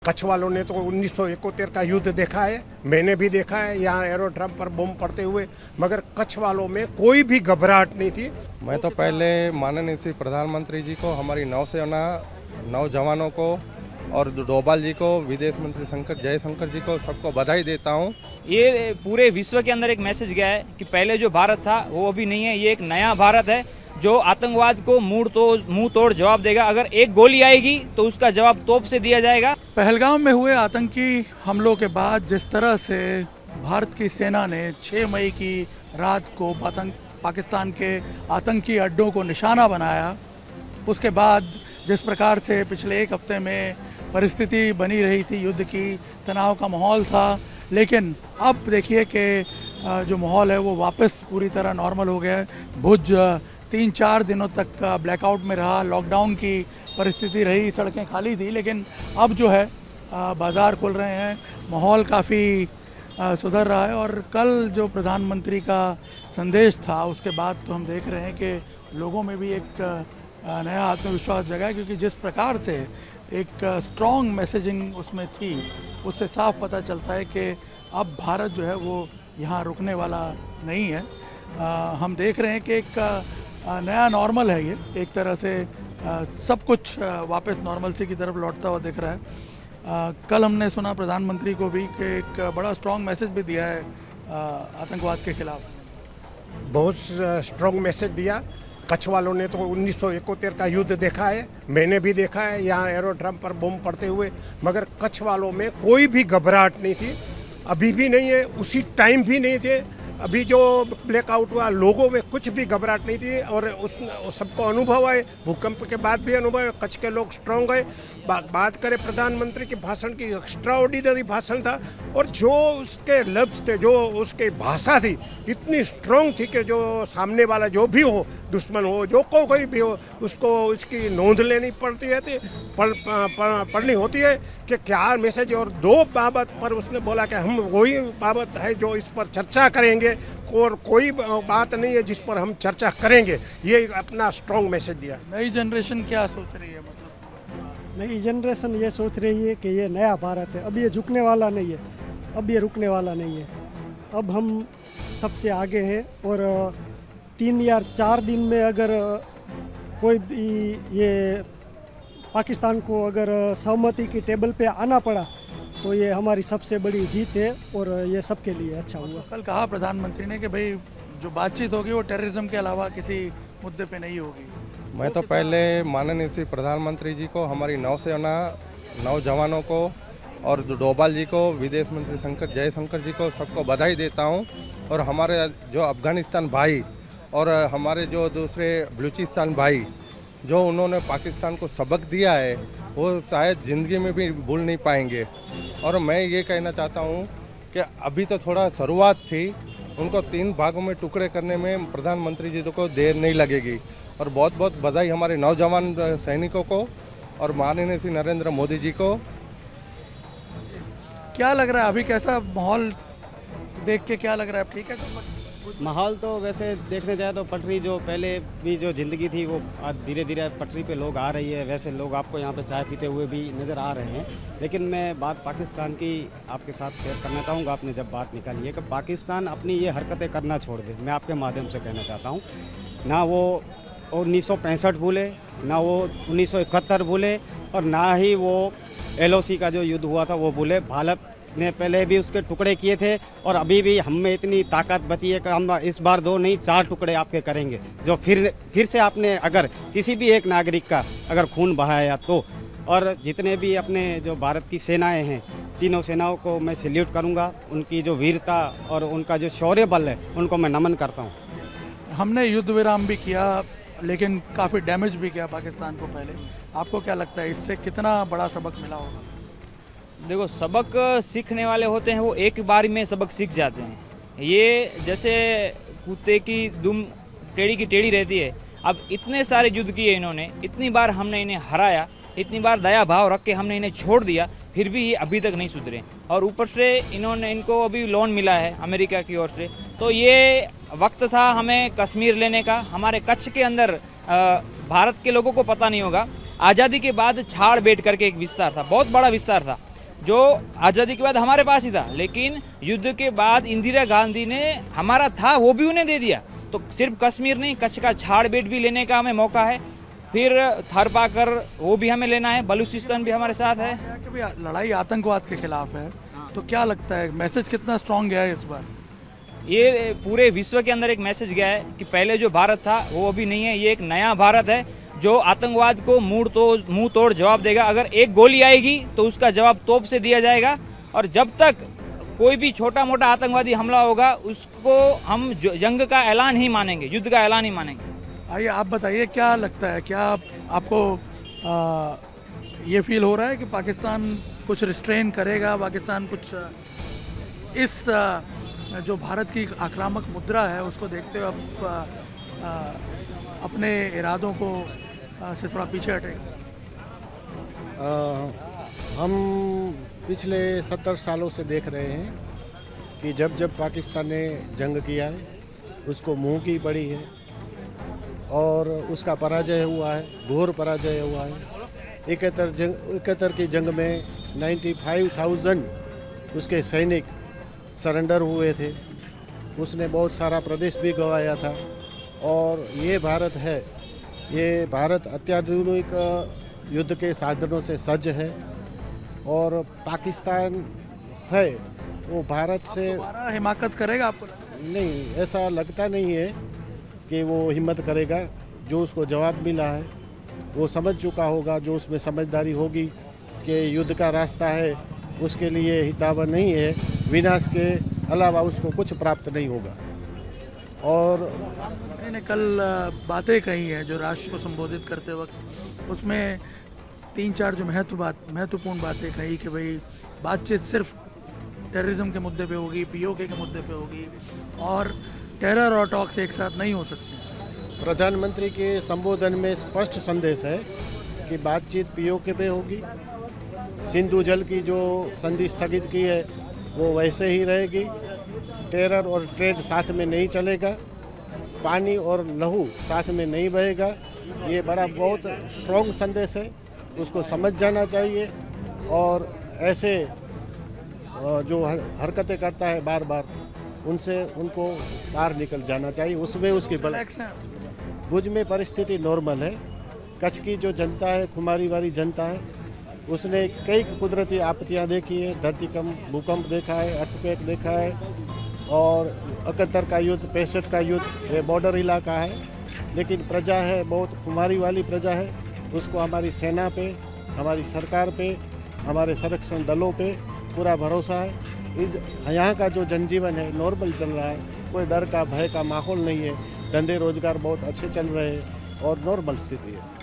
कच्छ वालों ने तो 1971 का युद्ध देखा है, मैंने भी देखा है यहाँ एरोड्रम पर बम पड़ते हुए, मगर कच्छ वालों में कोई भी घबराहट नहीं थी। मैं तो पहले माननीय श्री प्रधानमंत्री जी को, हमारी नौसेना नौजवानों को और डोभाल जी को, विदेश मंत्री जयशंकर जी को, सबको बधाई देता हूँ। ये पूरे विश्व के अंदर एक मैसेज गया है कि पहले जो भारत था वो अभी नहीं है, ये एक नया भारत है जो आतंकवाद को मुंह तोड़ जवाब देगा। अगर एक गोली आएगी तो उसका जवाब तोप से दिया जाएगा। पहलगाम में हुए आतंकी हमलों के बाद जिस तरह से भारत की सेना ने 6 मई की रात को पाकिस्तान के आतंकी अड्डों को निशाना बनाया, उसके बाद जिस प्रकार से पिछले एक हफ्ते में परिस्थिति बनी रही थी, युद्ध की तनाव का माहौल था, लेकिन अब देखिए कि जो माहौल है वो वापस पूरी तरह नॉर्मल हो गया है। भुज 3-4 दिनों तक ब्लैकआउट में रहा, लॉकडाउन की परिस्थिति रही, सड़कें खाली थी, लेकिन अब जो है बाज़ार खुल रहे हैं, माहौल काफ़ी सुधर रहा है। और कल जो प्रधानमंत्री का संदेश था उसके बाद तो हम देख रहे हैं कि लोगों में भी एक नया आत्मविश्वास जगा है, क्योंकि जिस प्रकार से एक स्ट्रॉन्ग मैसेजिंग उसमें थी, उससे साफ पता चलता है कि अब भारत जो है वो यहाँ रुकने वाला नहीं है। हम देख रहे हैं कि एक नया नॉर्मल है, ये एक तरह से सब कुछ वापस नॉर्मलसी की तरफ लौटता हुआ दिख रहा है। कल हमने सुना प्रधानमंत्री को भी कि एक बड़ा स्ट्रॉन्ग मैसेज भी दिया है आतंकवाद के खिलाफ। बहुत स्ट्रॉन्ग मैसेज दिया। कच्छ वालों ने तो 1971 का युद्ध देखा है, मैंने भी देखा है यहाँ एरोड्रम पर बम पड़ते हुए, मगर कच्छ वालों में कोई भी घबराहट नहीं थी, अभी भी नहीं है, उसी टाइम भी नहीं थे। अभी जो ब्लैकआउट हुआ, लोगों में कुछ भी घबराहट नहीं थी और उस सबको अनुभव है, भूकंप के बाद भी अनुभव है। कच्छ के लोग स्ट्रांग है। बात करें प्रधानमंत्री के भाषण की, एक्स्ट्राऑर्डिनरी भाषण था, और जो उसके लफ्ज़ थे, जो उसकी भाषा थी, इतनी स्ट्रांग थी कि जो सामने वाला जो भी हो, दुश्मन हो, जो कोई भी हो, उसको उसकी नोंद लेनी पड़ती है, पढ़नी होती है कि क्या मैसेज। और 2 बाबत पर उसने बोला कि हम वही बाबत है जो इस पर चर्चा करेंगे, और कोई बात नहीं है जिस पर हम चर्चा करेंगे। ये अपना स्ट्रॉन्ग मैसेज दिया। नई जनरेशन क्या सोच रही है? मतलब नई जनरेशन ये सोच रही है कि ये नया भारत है, अब ये झुकने वाला नहीं है, अब ये रुकने वाला नहीं है। अब हम सबसे आगे हैं, और 3 या 4 दिन में अगर कोई भी ये पाकिस्तान को अगर सहमति की टेबल पे आना पड़ा तो ये हमारी सबसे बड़ी जीत है, और ये सबके लिए अच्छा हुआ। कल कहा प्रधानमंत्री ने कि भाई जो बातचीत होगी वो टेररिज्म के अलावा किसी मुद्दे पे नहीं होगी। मैं तो पहले माननीय श्री प्रधानमंत्री जी को, हमारी नौसेना नौजवानों को और डोभाल जी को, विदेश मंत्री जयशंकर जी को, सबको बधाई देता हूँ। और हमारे जो अफगानिस्तान भाई और हमारे जो दूसरे बलूचिस्तान भाई, जो उन्होंने पाकिस्तान को सबक दिया है, वो शायद ज़िंदगी में भी भूल नहीं पाएंगे। और मैं ये कहना चाहता हूँ कि अभी तो थोड़ा शुरुआत थी, उनको 3 भागों में टुकड़े करने में प्रधानमंत्री जी को देर नहीं लगेगी। और बहुत बहुत बधाई हमारे नौजवान सैनिकों को और माननीय श्री नरेंद्र मोदी जी को। क्या लग रहा है अभी, कैसा माहौल देख के क्या लग रहा है? ठीक है माहौल तो वैसे देखने जाए तो पटरी जो पहले भी जो ज़िंदगी थी वो आज धीरे धीरे पटरी पे लोग आ रही है। वैसे लोग आपको यहाँ पे चाय पीते हुए भी नज़र आ रहे हैं, लेकिन मैं बात पाकिस्तान की आपके साथ शेयर करना चाहूँगा। आपने जब बात निकाली है कि पाकिस्तान अपनी ये हरकतें करना छोड़ दे, मैं आपके माध्यम से कहना चाहता हूँ, ना वो 1965 भूले, ना वो 1971 भूले, और ना ही वो LOC का जो युद्ध हुआ था वो भूले। भारत ने पहले भी उसके टुकड़े किए थे, और अभी भी हम में इतनी ताकत बची है कि हम इस बार 2 नहीं 4 टुकड़े आपके करेंगे। जो फिर से आपने अगर किसी भी एक नागरिक का अगर खून बहाया तो, और जितने भी अपने जो भारत की सेनाएं हैं, तीनों सेनाओं को मैं सैल्यूट करूंगा। उनकी जो वीरता और उनका जो शौर्य बल है, उनको मैं नमन करता हूं। हमने युद्ध विराम भी किया, लेकिन काफ़ी डैमेज भी किया पाकिस्तान को पहले। आपको क्या लगता है इससे कितना बड़ा सबक मिला होगा? देखो, सबक सीखने वाले होते हैं वो एक बार में सबक सीख जाते हैं। ये जैसे कुत्ते की दुम टेढ़ी की टेढ़ी रहती है। अब इतने सारे युद्ध किए इन्होंने, इतनी बार हमने इन्हें हराया, इतनी बार दया भाव रख के हमने इन्हें छोड़ दिया, फिर भी ये अभी तक नहीं सुधरे। और ऊपर से इनको अभी लोन मिला है अमेरिका की ओर से। तो ये वक्त था हमें कश्मीर लेने का। हमारे कच्छ के अंदर भारत के लोगों को पता नहीं होगा, आज़ादी के बाद छाड़ बेट करके एक विस्तार था, बहुत बड़ा विस्तार था। जो आज़ादी के बाद हमारे पास ही था, लेकिन युद्ध के बाद इंदिरा गांधी ने हमारा था वो भी उन्हें दे दिया। तो सिर्फ कश्मीर नहीं, कच्छ का छाड़ बेट भी लेने का हमें मौका है, फिर थरपाकर वो भी हमें लेना है, बलूचिस्तान भी हमारे साथ है। कि भाई लड़ाई आतंकवाद के खिलाफ है, तो क्या लगता है मैसेज कितना स्ट्रांग गया है इस बार? ये पूरे विश्व के अंदर एक मैसेज गया है कि पहले जो भारत था वो अभी नहीं है, ये एक नया भारत है जो आतंकवाद को मुंह तोड़ जवाब देगा। अगर एक गोली आएगी तो उसका जवाब तोप से दिया जाएगा, और जब तक कोई भी छोटा मोटा आतंकवादी हमला होगा उसको हम जंग का ऐलान ही मानेंगे, युद्ध का ऐलान ही मानेंगे। आइए आप बताइए, क्या लगता है, क्या आपको ये फील हो रहा है कि पाकिस्तान कुछ रिस्ट्रेन करेगा, पाकिस्तान कुछ इस जो भारत की आक्रामक मुद्रा है उसको देखते हुए अब अपने इरादों को से थोड़ा पीछे हटेगा? हम पिछले 70 सालों से देख रहे हैं कि जब जब पाकिस्तान ने जंग किया है उसको मुंह की पड़ी है और उसका पराजय हुआ है, घोर पराजय हुआ है। 71 की जंग में 95,000 उसके सैनिक सरेंडर हुए थे, उसने बहुत सारा प्रदेश भी गंवाया था। और ये भारत है, ये भारत अत्याधुनिक युद्ध के साधनों से सज्ज है, और पाकिस्तान है वो भारत से दोबारा हिमाकत करेगा आपको? नहीं, ऐसा लगता नहीं है कि वो हिम्मत करेगा। जो उसको जवाब मिला है वो समझ चुका होगा, जो उसमें समझदारी होगी कि युद्ध का रास्ता है उसके लिए हितावह नहीं है, विनाश के अलावा उसको कुछ प्राप्त नहीं होगा। और प्रधानमंत्री ने कल बातें कही हैं जो राष्ट्र को संबोधित करते वक्त, उसमें 3-4 जो महत्वपूर्ण बातें कही कि भाई बातचीत सिर्फ टेररिज्म के मुद्दे पे होगी, पीओके के मुद्दे पे होगी, और टेरर और टॉक्स एक साथ नहीं हो सकते। प्रधानमंत्री के संबोधन में स्पष्ट संदेश है कि बातचीत पीओके पे होगी, सिंधु जल की जो संधि स्थगित की है वो वैसे ही रहेगी, टेरर और ट्रेड साथ में नहीं चलेगा, पानी और लहू साथ में नहीं बहेगा। ये बड़ा बहुत स्ट्रॉन्ग संदेश है, उसको समझ जाना चाहिए। और ऐसे जो हरकतें करता है बार बार, उनसे उनको बाहर निकल जाना चाहिए। उसमें उसकी भुज में परिस्थिति नॉर्मल है। कच्छ की जो जनता है, खुमारी वाली जनता है, उसने कई कुदरती आपत्तियां देखी है, धरतीकंप, भूकंप देखा है, अर्थक्वेक देखा है, और 71 का युद्ध, 65 का युद्ध, ये बॉर्डर इलाका है। लेकिन प्रजा है, बहुत खुमारी वाली प्रजा है, उसको हमारी सेना पे, हमारी सरकार पे, हमारे संरक्षण दलों पे पूरा भरोसा है। यहाँ का जो जनजीवन है नॉर्मल चल रहा है, कोई डर का भय का माहौल नहीं है, धंधे रोजगार बहुत अच्छे चल रहे हैं और नॉर्मल स्थिति है।